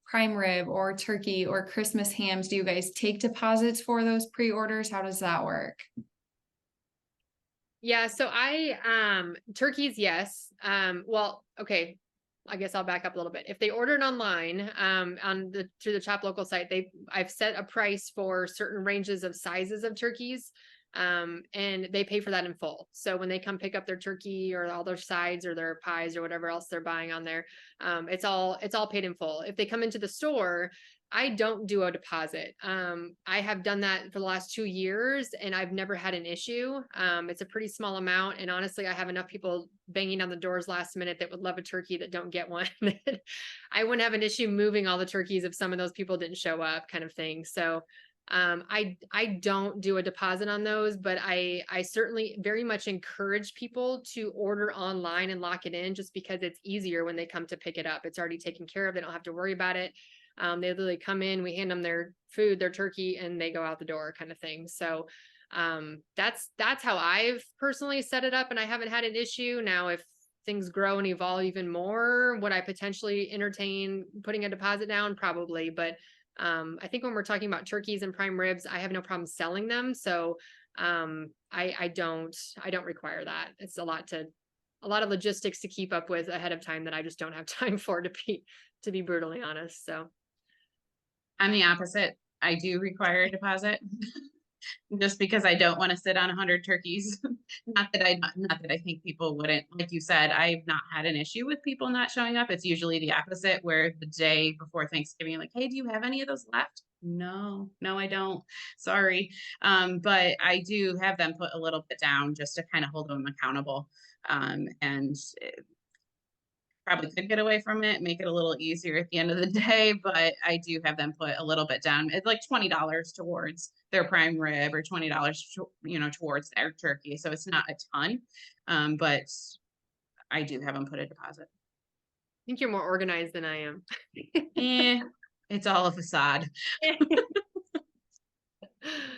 prime rib or turkey or Christmas hams, do you guys take deposits for those pre-orders? How does that work? Yeah, so turkeys, yes. Well, okay. I guess I'll back up a little bit. If they ordered online, through the Chop Local site, I've set a price for certain ranges of sizes of turkeys. And they pay for that in full. So when they come pick up their turkey or all their sides or their pies or whatever else they're buying on there, it's all paid in full. If they come into the store, I don't do a deposit. I have done that for the last 2 years and I've never had an issue. It's a pretty small amount. And honestly, I have enough people banging on the doors last minute that would love a turkey that don't get one. I wouldn't have an issue moving all the turkeys if some of those people didn't show up, kind of thing. So I don't do a deposit on those, but I certainly very much encourage people to order online and lock it in, just because it's easier when they come to pick it up. It's already taken care of. They don't have to worry about it. They literally come in, we hand them their food, their turkey, and they go out the door, kind of thing. So that's how I've personally set it up, and I haven't had an issue. Now, if things grow and evolve even more, would I potentially entertain putting a deposit down? Probably, but I think when we're talking about turkeys and prime ribs, I have no problem selling them. So I don't require that. It's a lot of logistics to keep up with ahead of time that I just don't have time for, to be brutally honest. So I'm the opposite. I do require a deposit just because I don't want to sit on 100 turkeys. Not that I think people wouldn't. Like you said, I've not had an issue with people not showing up. It's usually the opposite, where the day before Thanksgiving, like, hey, do you have any of those left? No, I don't. Sorry. But I do have them put a little bit down just to kind of hold them accountable. And probably could get away from it, make it a little easier at the end of the day, but I do have them put a little bit down. It's like $20 towards their prime rib, or $20, towards their turkey. So it's not a ton, but I do have them put a deposit. I think you're more organized than I am. It's all a facade.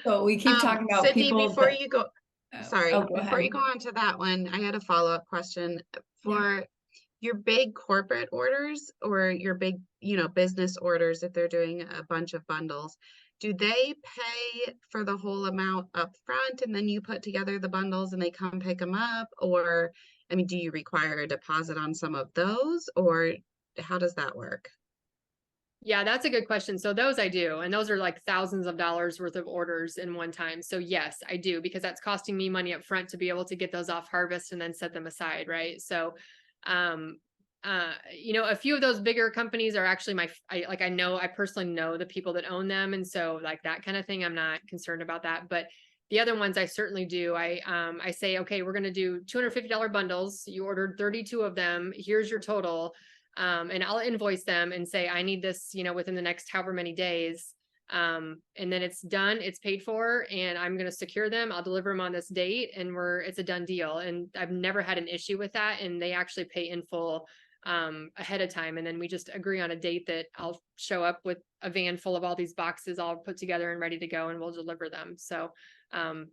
So we keep talking about Sydney, people. before that- you go, sorry, Oh, go before you ahead. go on to that one, I had a follow-up question for your big corporate orders, or your big, business orders. If they're doing a bunch of bundles, do they pay for the whole amount up front and then you put together the bundles and they come pick them up? Or, I mean, do you require a deposit on some of those, or how does that work? Yeah, that's a good question. So those I do, and those are like thousands of dollars worth of orders in one time. So yes, I do, because that's costing me money up front to be able to get those off harvest and then set them aside, right? So a few of those bigger companies are actually I personally know the people that own them, and so like that kind of thing, I'm not concerned about that. But the other ones I certainly do. I say, okay, we're going to do $250 bundles. You ordered 32 of them. Here's your total. And I'll invoice them and say, I need this, within the next however many days. And then it's done, it's paid for, and I'm going to secure them. I'll deliver them on this date, and it's a done deal. And I've never had an issue with that. And they actually pay in full ahead of time. And then we just agree on a date that I'll show up with a van full of all these boxes all put together and ready to go, and we'll deliver them. So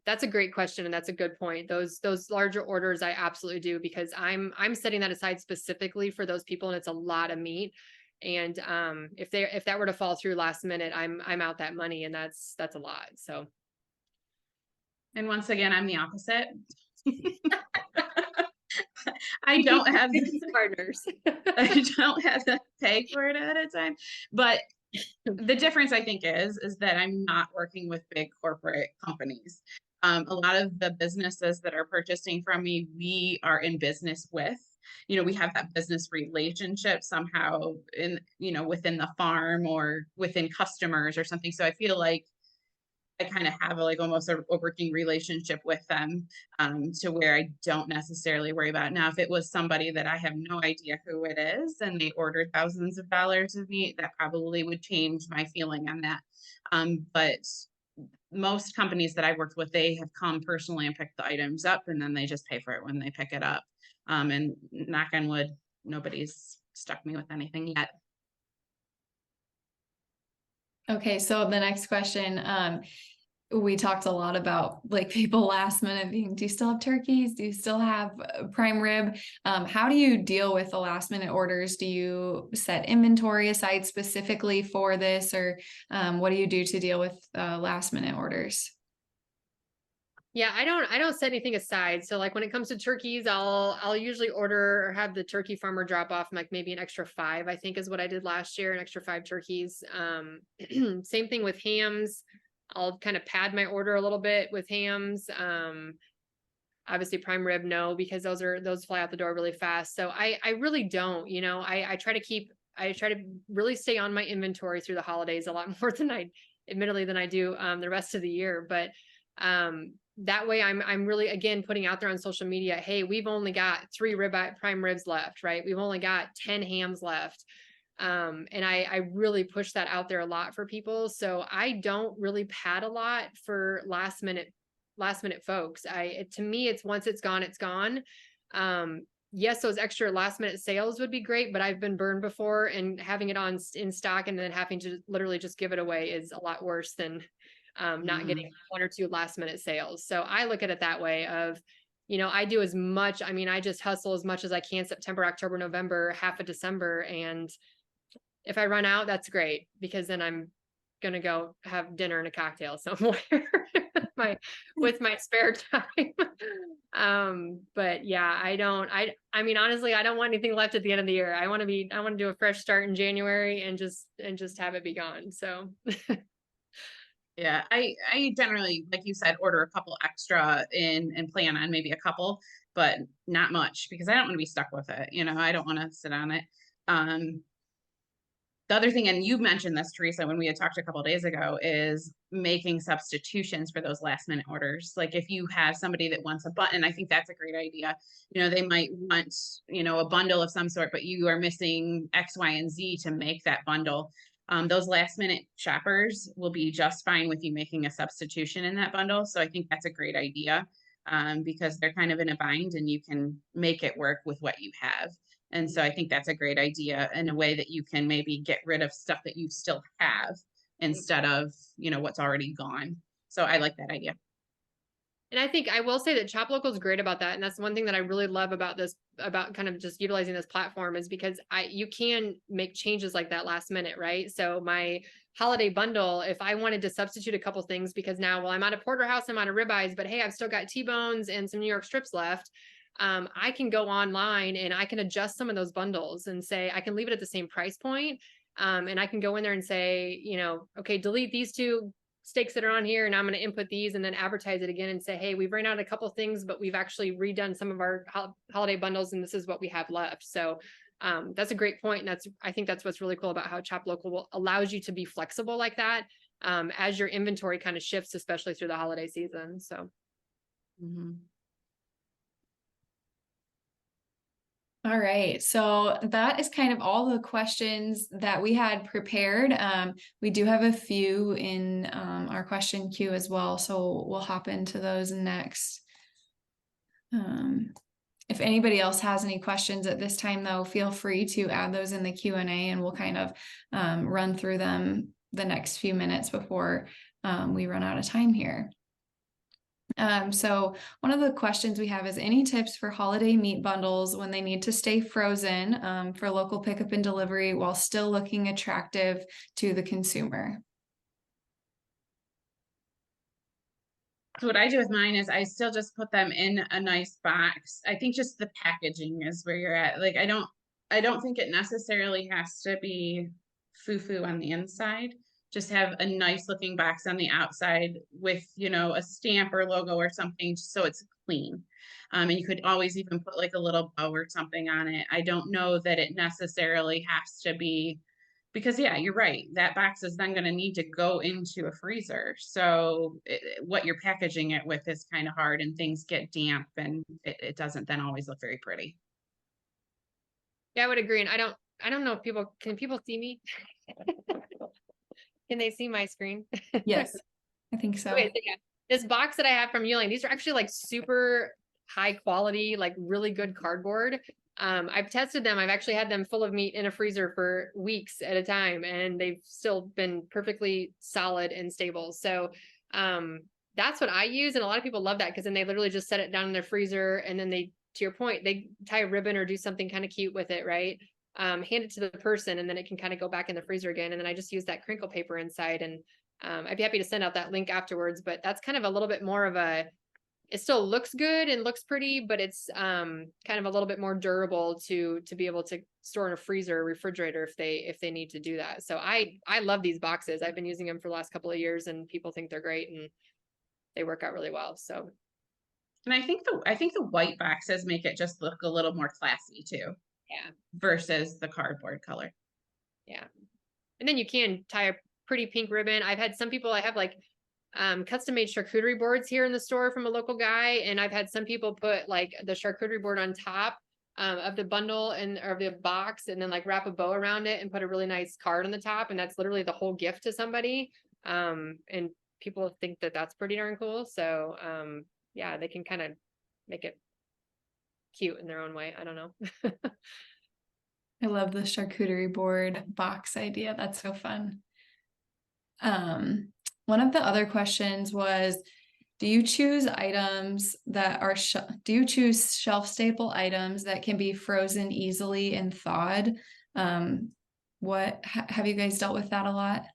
that's a great question, and that's a good point. Those larger orders I absolutely do, because I'm setting that aside specifically for those people, and it's a lot of meat. And if that were to fall through last minute, I'm out that money, and that's a lot. So, and once again, I'm the opposite. I don't have partners. I don't have to pay for it at a time, but the difference I think is that I'm not working with big corporate companies. A lot of the businesses that are purchasing from me, we are in business with. We have that business relationship somehow within the farm or within customers or something. So I feel like I kind of have almost a working relationship with them, to where I don't necessarily worry about it. Now, if it was somebody that I have no idea who it is and they ordered thousands of dollars of meat, that probably would change my feeling on that. But most companies that I worked with, they have come personally and picked the items up, and then they just pay for it when they pick it up. And knock on wood, nobody's stuck me with anything yet. Okay, so the next question, we talked a lot about like people last minute being, do you still have turkeys? Do you still have prime rib? How do you deal with the last minute orders? Do you set inventory aside specifically for this, or what do you do to deal with last minute orders? Yeah, I don't set anything aside. So like when it comes to turkeys, I'll usually order or have the turkey farmer drop off like maybe an extra 5, I think is what I did last year, an extra 5 turkeys. Same thing with hams. I'll kind of pad my order a little bit with hams. Obviously prime rib, no, because those fly out the door really fast. So I really don't, I try to really stay on my inventory through the holidays a lot more than I do the rest of the year. But that way I'm really, again, putting out there on social media, hey, we've only got 3 prime ribs left, right? We've only got 10 hams left. And I really push that out there a lot for people. So I don't really pad a lot for last minute folks. To me, it's once it's gone, it's gone. Yes, those extra last minute sales would be great, but I've been burned before, and having it in stock and then having to literally just give it away is a lot worse than not getting 1 or 2 last minute sales. So I look at it that way of, I do as much. I mean, I just hustle as much as I can, September, October, November, half of December. And if I run out, that's great, because then I'm going to go have dinner and a cocktail somewhere with my spare time. But yeah, I mean, honestly, I don't want anything left at the end of the year. I want to do a fresh start in January and just have it be gone. So Yeah, I generally, like you said, order a couple extra and plan on maybe a couple, but not much, because I don't want to be stuck with it. I don't want to sit on it. The other thing, and you mentioned this, Teresa, when we had talked a couple of days ago, is making substitutions for those last minute orders. Like if you have somebody that wants a button, I think that's a great idea. They might want, a bundle of some sort, but you are missing X, Y, and Z to make that bundle. Those last minute shoppers will be just fine with you making a substitution in that bundle. So I think that's a great idea, because they're kind of in a bind and you can make it work with what you have. And so I think that's a great idea, in a way that you can maybe get rid of stuff that you still have instead of, what's already gone. So I like that idea. And I think I will say that Shop Local is great about that. And that's one thing that I really love about this, about kind of just utilizing this platform, is because you can make changes like that last minute, right? So my holiday bundle, if I wanted to substitute a couple things, because now, well, I'm out of porterhouse, I'm out of ribeyes, but hey, I've still got T-bones and some New York strips left. I can go online and I can adjust some of those bundles and say, I can leave it at the same price point. And I can go in there and say, okay, delete these 2 steaks that are on here, and I'm going to input these, and then advertise it again and say, hey, we've ran out a couple things, but we've actually redone some of our holiday bundles, and this is what we have left. So that's a great point. And I think that's what's really cool about how Shop Local allows you to be flexible like that, as your inventory kind of shifts, especially through the holiday season. So. Mm-hmm. All right, so that is kind of all the questions that we had prepared. We do have a few in our question queue as well, so we'll hop into those next. If anybody else has any questions at this time, though, feel free to add those in the Q&A, and we'll kind of run through them the next few minutes before we run out of time here. So one of the questions we have is, any tips for holiday meat bundles when they need to stay frozen for local pickup and delivery while still looking attractive to the consumer? So what I do with mine is I still just put them in a nice box. I think just the packaging is where you're at. Like I don't think it necessarily has to be foo-foo on the inside. Just have a nice looking box on the outside with, a stamp or logo or something, just so it's clean. And you could always even put like a little bow or something on it. I don't know that it necessarily has to be, because yeah, you're right. That box is then going to need to go into a freezer. So what you're packaging it with is kind of hard, and things get damp, and it doesn't then always look very pretty. Yeah, I would agree. And I don't know if can people see me? Can they see my screen? Yes, I think so. Okay, so yeah, this box that I have from Yuling, these are actually like super high quality, like really good cardboard. I've tested them. I've actually had them full of meat in a freezer for weeks at a time, and they've still been perfectly solid and stable. So that's what I use. And a lot of people love that, because then they literally just set it down in their freezer, and then they, to your point, they tie a ribbon or do something kind of cute with it, right? Hand it to the person, and then it can kind of go back in the freezer again. And then I just use that crinkle paper inside, and I'd be happy to send out that link afterwards. But that's kind of a little bit more of it still looks good and looks pretty, but it's kind of a little bit more durable to be able to store in a freezer or refrigerator if they need to do that. So I love these boxes. I've been using them for the last couple of years, and people think they're great, and they work out really well. So. And I think the white boxes make it just look a little more classy too. Yeah. Versus the cardboard color. Yeah. And then you can tie a pretty pink ribbon. I've had some people, I have like custom made charcuterie boards here in the store from a local guy. And I've had some people put like the charcuterie board on top of the bundle or the box, and then like wrap a bow around it and put a really nice card on the top. And that's literally the whole gift to somebody. And people think that that's pretty darn cool. So, yeah, they can kind of make it cute in their own way. I don't know. I love the charcuterie board box idea. That's so fun. One of the other questions was, do you choose items that are, do you choose shelf staple items that can be frozen easily and thawed? Have you guys dealt with that a lot?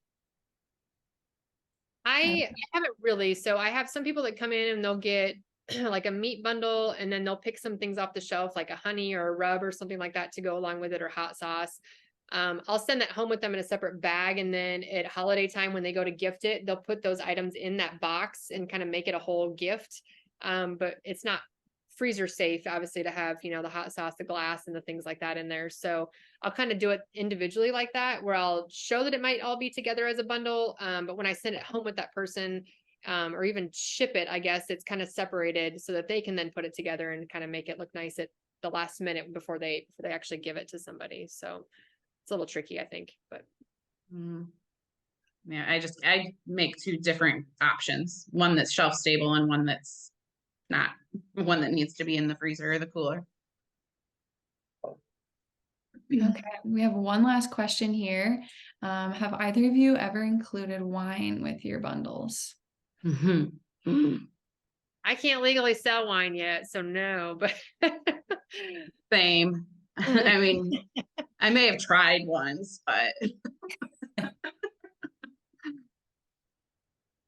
I haven't really. So I have some people that come in and they'll get like a meat bundle, and then they'll pick some things off the shelf, like a honey or a rub or something like that to go along with it, or hot sauce. I'll send that home with them in a separate bag. And then at holiday time, when they go to gift it, they'll put those items in that box and kind of make it a whole gift. But it's not freezer safe, obviously, to have, the hot sauce, the glass, and the things like that in there. So I'll kind of do it individually like that, where I'll show that it might all be together as a bundle. But when I send it home with that person, or even ship it, I guess it's kind of separated so that they can then put it together and kind of make it look nice at the last minute before they actually give it to somebody. So it's a little tricky, I think, but. Yeah, I make two different options, one that's shelf stable and one that's not, one that needs to be in the freezer or the cooler. Okay, we have one last question here. Have either of you ever included wine with your bundles? I can't legally sell wine yet, so no, but Same. I mean, I may have tried once, but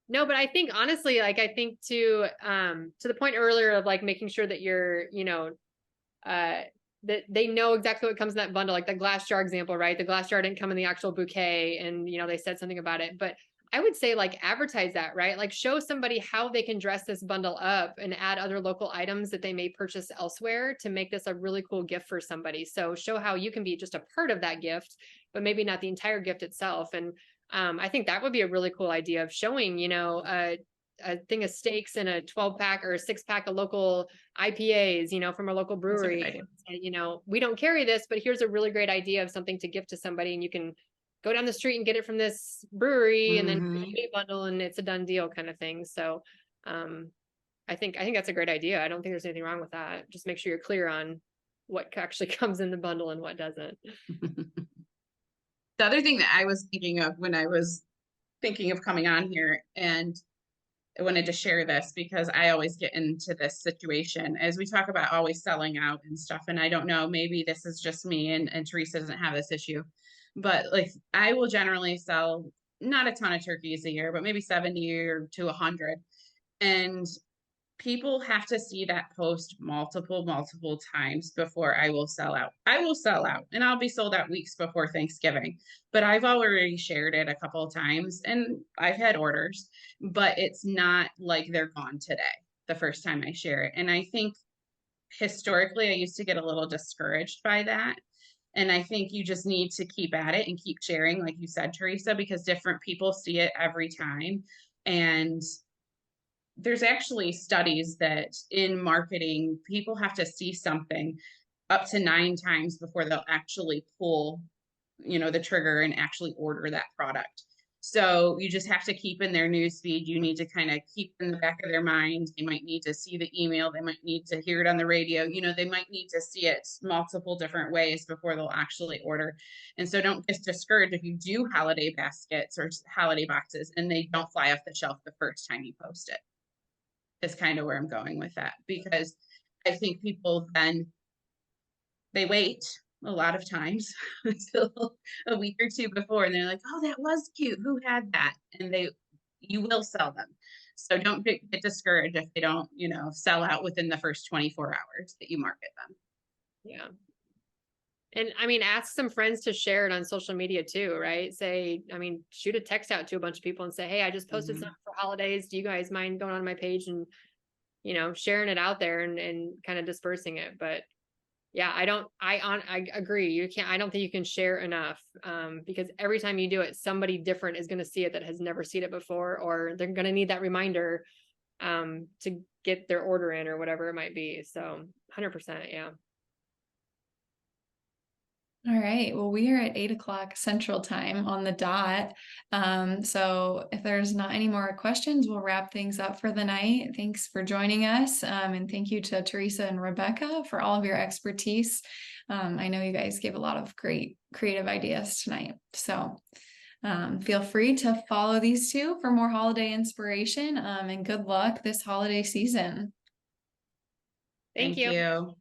no, but I think honestly, like, I think to the point earlier of like making sure that you're, that they know exactly what comes in that bundle, like the glass jar example, right? The glass jar didn't come in the actual bouquet, and they said something about it, but I would say like advertise that, right? Like show somebody how they can dress this bundle up and add other local items that they may purchase elsewhere to make this a really cool gift for somebody. So show how you can be just a part of that gift, but maybe not the entire gift itself. And I think that would be a really cool idea of showing, a thing of steaks and a 12-pack or a 6-pack of local IPAs, from a local brewery. We don't carry this, but here's a really great idea of something to gift to somebody, and you can go down the street and get it from this brewery, and then a bundle, and it's a done deal kind of thing. So I think that's a great idea. I don't think there's anything wrong with that. Just make sure you're clear on what actually comes in the bundle and what doesn't. The other thing that I was thinking of when I was thinking of coming on here, and I wanted to share this because I always get into this situation as we talk about always selling out and stuff. And I don't know, maybe this is just me, and Teresa doesn't have this issue, but like I will generally sell not a ton of turkeys a year, but maybe 70 or to 100. And people have to see that post multiple times before I will sell out. I will sell out, and I'll be sold out weeks before Thanksgiving, but I've already shared it a couple of times and I've had orders, but it's not like they're gone today the first time I share it. And I think historically I used to get a little discouraged by that. And I think you just need to keep at it and keep sharing, like you said, Teresa, because different people see it every time. And there's actually studies that in marketing, people have to see something up to 9 times before they'll actually pull, the trigger and actually order that product. So you just have to keep in their newsfeed. You need to kind of keep in the back of their mind. They might need to see the email. They might need to hear it on the radio. They might need to see it multiple different ways before they'll actually order. And so don't get discouraged if you do holiday baskets or holiday boxes and they don't fly off the shelf the first time you post it. Is kind of where I'm going with that, because I think people then they wait a lot of times until a week or two before, and they're like, oh, that was cute, who had that? And you will sell them. So don't get discouraged if they don't sell out within the first 24 hours that you market them. Yeah. And I mean, ask some friends to share it on social media too, right? Shoot a text out to a bunch of people and say, hey, I just posted something for holidays. Do you guys mind going on my page and, sharing it out there and kind of dispersing it? But yeah, I agree. I don't think you can share enough, because every time you do it, somebody different is going to see it that has never seen it before, or they're going to need that reminder, to get their order in or whatever it might be. So 100%. Yeah. All right. Well, we are at 8 o'clock Central Time on the dot. So if there's not any more questions, we'll wrap things up for the night. Thanks for joining us. And thank you to Teresa and Rebecca for all of your expertise. I know you guys gave a lot of great creative ideas tonight. So feel free to follow these two for more holiday inspiration, and good luck this holiday season. Thank you.